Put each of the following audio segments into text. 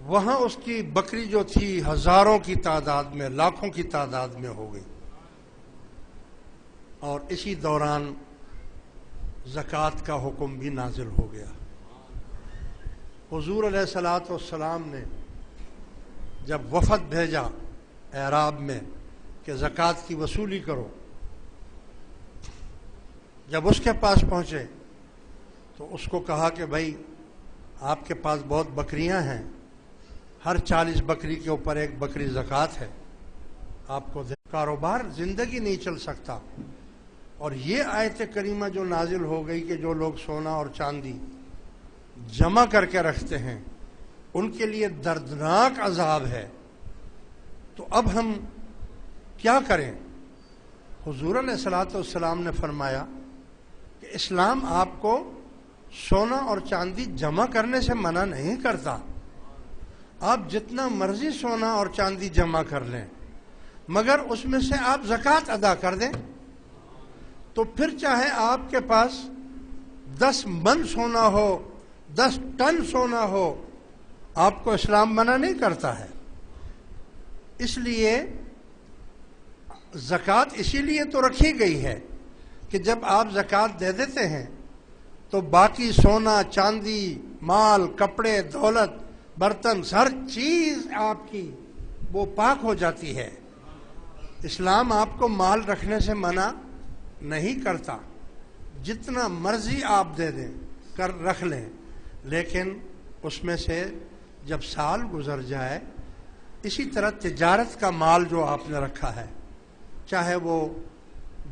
وہاں اس کی بکری جو تھی ہزاروں کی تعداد میں، لاکھوں کی تعداد میں ہو گئی، اور اسی دوران زکوٰۃ کا حکم بھی نازل ہو گیا۔ حضور علیہ الصلوۃ والسلام نے جب وفد بھیجا اعراب میں کہ زکوٰۃ کی وصولی کرو، جب اس کے پاس پہنچے تو اس کو کہا کہ بھائی آپ کے پاس بہت بکریاں ہیں، ہر 40 بکری کے اوپر ایک بکری زکوٰۃ ہے، آپ کو کاروبار زندگی نہیں چل سکتا۔ اور یہ آیت کریمہ جو نازل ہو گئی کہ جو لوگ سونا اور چاندی جمع کر کے رکھتے ہیں ان کے لیے دردناک عذاب ہے، تو اب ہم کیا کریں؟ حضور علیہ الصلوۃ والسلام نے فرمایا کہ اسلام آپ کو سونا اور چاندی جمع کرنے سے منع نہیں کرتا، آپ جتنا مرضی سونا اور چاندی جمع کر لیں، مگر اس میں سے آپ زکوٰۃ ادا کر دیں۔ تو پھر چاہے آپ کے پاس 10 من سونا ہو، 10 ٹن سونا ہو، آپ کو اسلام منع نہیں کرتا ہے۔ اس لیے زکوٰۃ اسی لیے تو رکھی گئی ہے کہ جب آپ زکوٰۃ دے دیتے ہیں تو باقی سونا چاندی مال کپڑے دولت برتن ہر چیز آپ کی وہ پاک ہو جاتی ہے۔ اسلام آپ کو مال رکھنے سے منع نہیں کرتا، جتنا مرضی آپ دے دیں رکھ لیں، لیکن اس میں سے جب سال گزر جائے، اسی طرح تجارت کا مال جو آپ نے رکھا ہے، چاہے وہ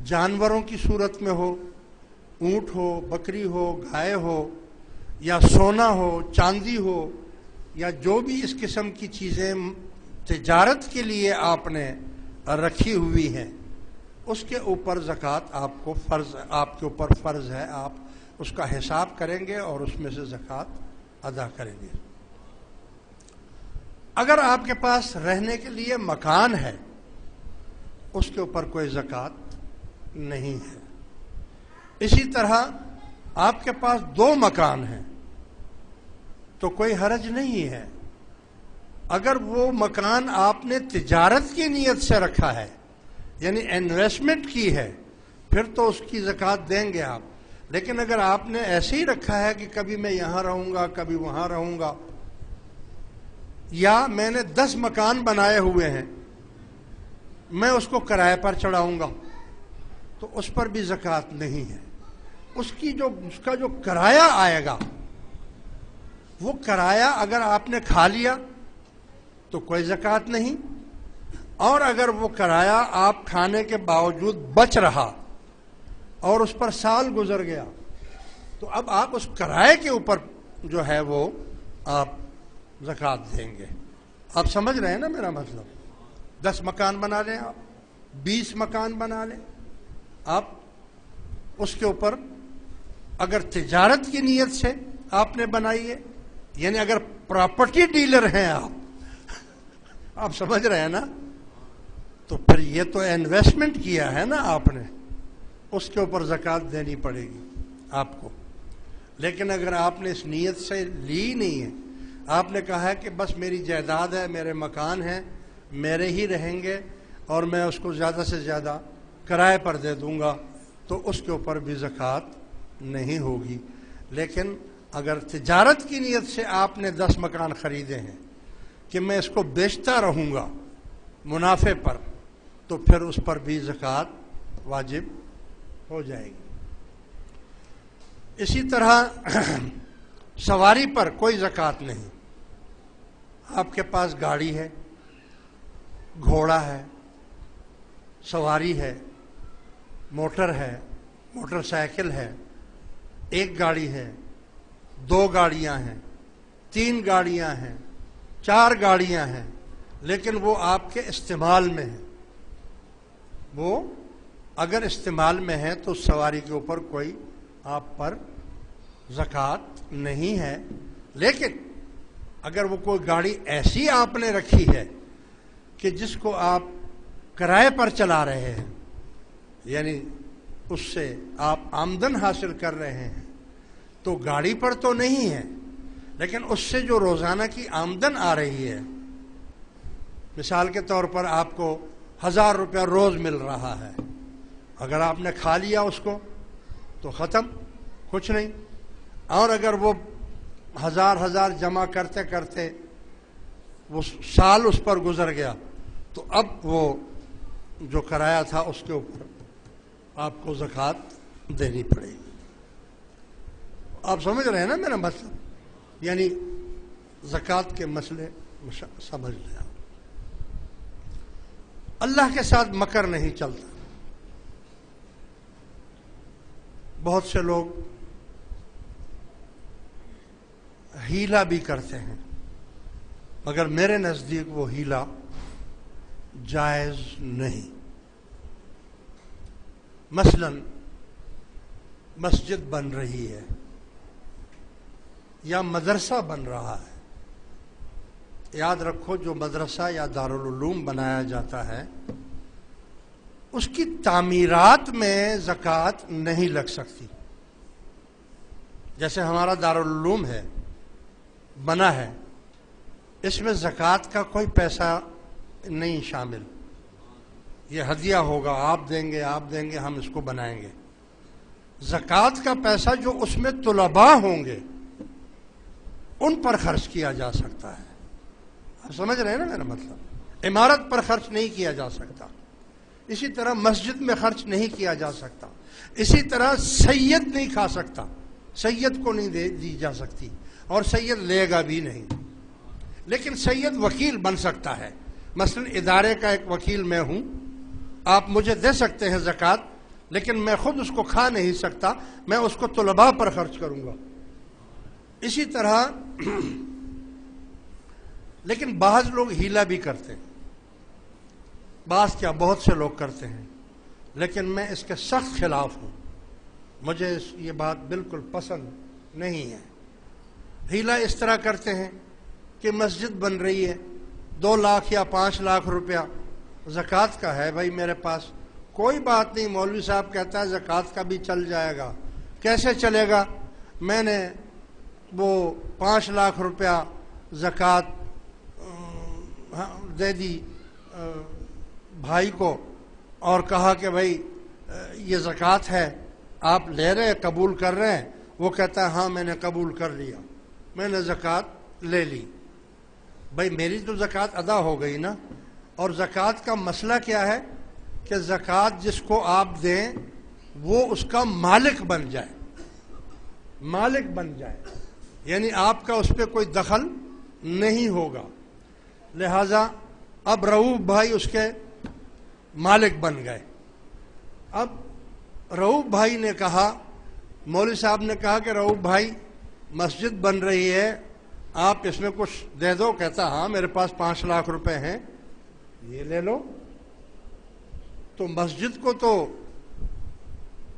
جانوروں کی صورت میں ہو، اونٹ ہو بکری ہو گائے ہو، یا سونا ہو چاندی ہو، یا جو بھی اس قسم کی چیزیں تجارت کے لیے آپ نے رکھی ہوئی ہیں، اس کے اوپر زکوٰۃ آپ کے اوپر فرض ہے، آپ اس کا حساب کریں گے اور اس میں سے زکوٰۃ ادا کریں گے۔ اگر آپ کے پاس رہنے کے لیے مکان ہے، اس کے اوپر کوئی زکوٰۃ نہیں ہے۔ اسی طرح آپ کے پاس 2 مکان ہیں تو کوئی حرج نہیں ہے۔ اگر وہ مکان آپ نے تجارت کی نیت سے رکھا ہے، یعنی انویسٹمنٹ کی ہے، پھر تو اس کی زکوٰۃ دیں گے آپ۔ لیکن اگر آپ نے ایسے ہی رکھا ہے کہ کبھی میں یہاں رہوں گا کبھی وہاں رہوں گا، یا میں نے 10 مکان بنائے ہوئے ہیں، میں اس کو کرائے پر چڑھاؤں گا، تو اس پر بھی زکوٰۃ نہیں ہے۔ اس کا جو کرایہ آئے گا، وہ کرایہ اگر آپ نے کھا لیا تو کوئی زکوٰۃ نہیں، اور اگر وہ کرایہ آپ کھانے کے باوجود بچ رہا اور اس پر سال گزر گیا، تو اب آپ اس کرائے کے اوپر جو ہے وہ آپ زکوٰۃ دیں گے۔ آپ سمجھ رہے ہیں نا میرا مطلب؟ 10 مکان بنا لیں آپ، 20 مکان بنا لیں آپ، اس کے اوپر اگر تجارت کی نیت سے آپ نے بنائی ہے، یعنی اگر پراپرٹی ڈیلر ہیں آپ سمجھ رہے ہیں نا، تو پھر یہ تو انویسٹمنٹ کیا ہے نا آپ نے، اس کے اوپر زکوٰۃ دینی پڑے گی آپ کو۔ لیکن اگر آپ نے اس نیت سے لی نہیں ہے، آپ نے کہا ہے کہ بس میری جائیداد ہے، میرے مکان ہیں، میرے ہی رہیں گے اور میں اس کو زیادہ سے زیادہ کرائے پر دے دوں گا، تو اس کے اوپر بھی زکوٰۃ نہیں ہوگی۔ لیکن اگر تجارت کی نیت سے آپ نے 10 مکان خریدے ہیں کہ میں اس کو بیچتا رہوں گا منافع پر، تو پھر اس پر بھی زکوٰۃ واجب ہو جائے گی۔ اسی طرح سواری پر کوئی زکوٰۃ نہیں۔ آپ کے پاس گاڑی ہے، گھوڑا ہے، سواری ہے، موٹر ہے، موٹر سائیکل ہے، 1 گاڑی ہے، 2 گاڑیاں ہیں، 3 گاڑیاں ہیں، 4 گاڑیاں ہیں، لیکن وہ آپ کے استعمال میں ہیں، وہ اگر استعمال میں ہے تو سواری کے اوپر کوئی آپ پر زکوٰۃ نہیں ہے۔ لیکن اگر وہ کوئی گاڑی ایسی آپ نے رکھی ہے کہ جس کو آپ کرائے پر چلا رہے ہیں، یعنی اس سے آپ آمدن حاصل کر رہے ہیں، تو گاڑی پر تو نہیں ہے، لیکن اس سے جو روزانہ کی آمدن آ رہی ہے، مثال کے طور پر آپ کو 1000 روپیہ روز مل رہا ہے، اگر آپ نے کھا لیا اس کو تو ختم، کچھ نہیں. اور اگر وہ 1000 جمع کرتے کرتے وہ سال اس پر گزر گیا تو اب وہ جو کرایہ تھا اس کے اوپر آپ کو زکوٰۃ دینی پڑے گی. آپ سمجھ رہے ہیں نا میرا مطلب؟ یعنی زکوٰۃ کے مسئلے سمجھ لیں. اللہ کے ساتھ مکر نہیں چلتا. بہت سے لوگ ہیلا بھی کرتے ہیں، مگر میرے نزدیک وہ ہیلا جائز نہیں. مثلا مسجد بن رہی ہے یا مدرسہ بن رہا ہے. یاد رکھو، جو مدرسہ یا دارالعلوم بنایا جاتا ہے اس کی تعمیرات میں زکوٰۃ نہیں لگ سکتی. جیسے ہمارا دارالعلوم ہے، بنا ہے، اس میں زکوٰۃ کا کوئی پیسہ نہیں شامل. یہ ہدیہ ہوگا، آپ دیں گے، ہم اس کو بنائیں گے. زکوٰۃ کا پیسہ جو اس میں طلباء ہوں گے ان پر خرچ کیا جا سکتا ہے. آپ سمجھ رہے ہیں نا میرا مطلب؟ عمارت پر خرچ نہیں کیا جا سکتا. اسی طرح مسجد میں خرچ نہیں کیا جا سکتا. اسی طرح سید نہیں کھا سکتا، سید کو نہیں دی جا سکتی، اور سید لے گا بھی نہیں. لیکن سید وکیل بن سکتا ہے. مثلا ادارے کا ایک وکیل میں ہوں، آپ مجھے دے سکتے ہیں زکوٰۃ، لیکن میں خود اس کو کھا نہیں سکتا، میں اس کو طلباء پر خرچ کروں گا. اسی طرح لیکن بعض لوگ ہیلا بھی کرتے ہیں. بعض کیا، بہت سے لوگ کرتے ہیں، لیکن میں اس کے سخت خلاف ہوں. مجھے یہ بات بالکل پسند نہیں ہے. ہیلا اس طرح کرتے ہیں کہ مسجد بن رہی ہے، 2 لاکھ یا 5 لاکھ روپیہ زکوٰۃ کا ہے بھائی میرے پاس. کوئی بات نہیں، مولوی صاحب کہتا ہے زکوٰۃ کا بھی چل جائے گا. کیسے چلے گا؟ میں نے وہ 5 لاکھ روپیہ زکوٰۃ دے دی بھائی کو اور کہا کہ بھائی یہ زکوٰۃ ہے، آپ لے رہے ہیں، قبول کر رہے ہیں؟ وہ کہتا ہے ہاں میں نے قبول کر لیا، میں نے زکوٰۃ لے لی. بھائی میری تو زکوٰۃ ادا ہو گئی نا. اور زکوٰۃ کا مسئلہ کیا ہے کہ زکوٰۃ جس کو آپ دیں وہ اس کا مالک بن جائے، مالک بن جائے، یعنی آپ کا اس پہ کوئی دخل نہیں ہوگا. لہذا اب رؤوف بھائی اس کے مالک بن گئے. اب رؤوف بھائی نے کہا، مولوی صاحب نے کہا کہ رؤوف بھائی مسجد بن رہی ہے، آپ اس میں کچھ دے دو. کہتا ہاں میرے پاس 5 لاکھ روپے ہیں، یہ لے لو. تو مسجد کو تو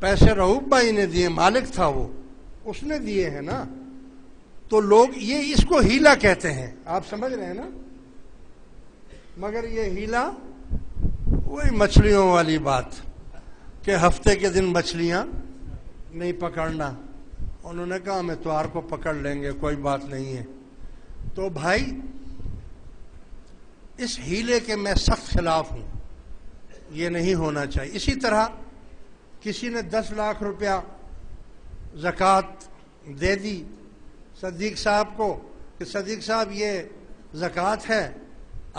پیسے رؤوف بھائی نے دیے، مالک تھا وہ، اس نے دیے ہیں نا. تو لوگ یہ اس کو ہیلا کہتے ہیں. آپ سمجھ رہے ہیں نا؟ مگر یہ ہیلا وہی مچھلیوں والی بات کہ ہفتے کے دن مچھلیاں نہیں پکڑنا. انہوں نے کہا ہم اتوار کو پکڑ لیں گے، کوئی بات نہیں ہے. تو بھائی اس ہیلے کے میں سخت خلاف ہوں، یہ نہیں ہونا چاہیے. اسی طرح کسی نے 10 لاکھ روپیہ زکوٰۃ دے دی صدیق صاحب کو کہ صدیق صاحب یہ زکوٰۃ ہے،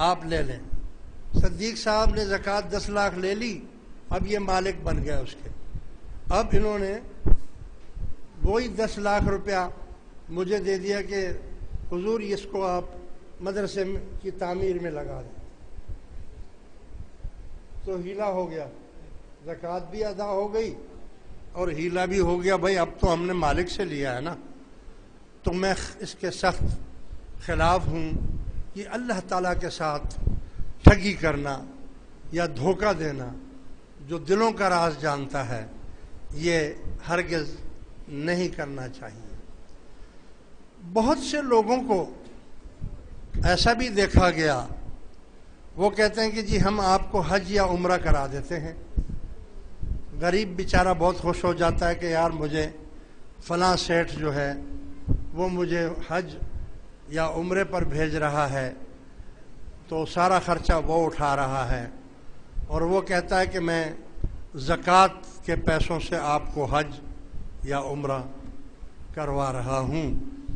آپ لے لیں. صدیق صاحب نے زکوٰۃ 10 لاکھ لے لی، اب یہ مالک بن گیا اس کے. اب انہوں نے وہی 10 لاکھ روپیہ مجھے دے دیا کہ حضور اس کو آپ مدرسے کی تعمیر میں لگا دیں. تو ہیلا ہو گیا، زکوٰۃ بھی ادا ہو گئی اور ہیلا بھی ہو گیا. بھائی اب تو ہم نے مالک سے لیا ہے نا. تو میں اس کے سخت خلاف ہوں. یہ اللہ تعالیٰ کے ساتھ ٹھگی کرنا یا دھوکہ دینا، جو دلوں کا راز جانتا ہے، یہ ہرگز نہیں کرنا چاہیے. بہت سے لوگوں کو ایسا بھی دیکھا گیا، وہ کہتے ہیں کہ جی ہم آپ کو حج یا عمرہ کرا دیتے ہیں. غریب بیچارہ بہت خوش ہو جاتا ہے کہ یار مجھے فلاں سیٹھ جو ہے وہ مجھے حج یا عمرے پر بھیج رہا ہے تو سارا خرچہ وہ اٹھا رہا ہے، اور وہ کہتا ہے کہ میں زکوٰۃ کے پیسوں سے آپ کو حج یا عمرہ کروا رہا ہوں،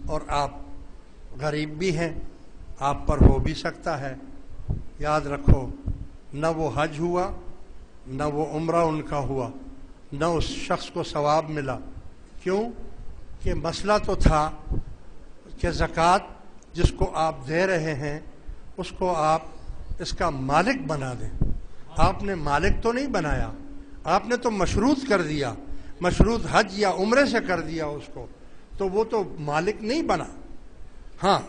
اور آپ غریب بھی ہیں، آپ پر ہو بھی سکتا ہے، یاد رکھو نہ وہ حج ہوا، نہ وہ عمرہ ان کا ہوا، نہ اس شخص کو ثواب ملا۔ کیوں؟ کہ مسئلہ تو تھا کہ زکوٰۃ جس کو آپ دے رہے ہیں اس کو آپ اس کا مالک بنا دیں۔ آپ نے مالک تو نہیں بنایا، آپ نے تو مشروط کر دیا، مشروط حج یا عمرے سے کر دیا اس کو، تو وہ تو مالک نہیں بنا۔ ہاں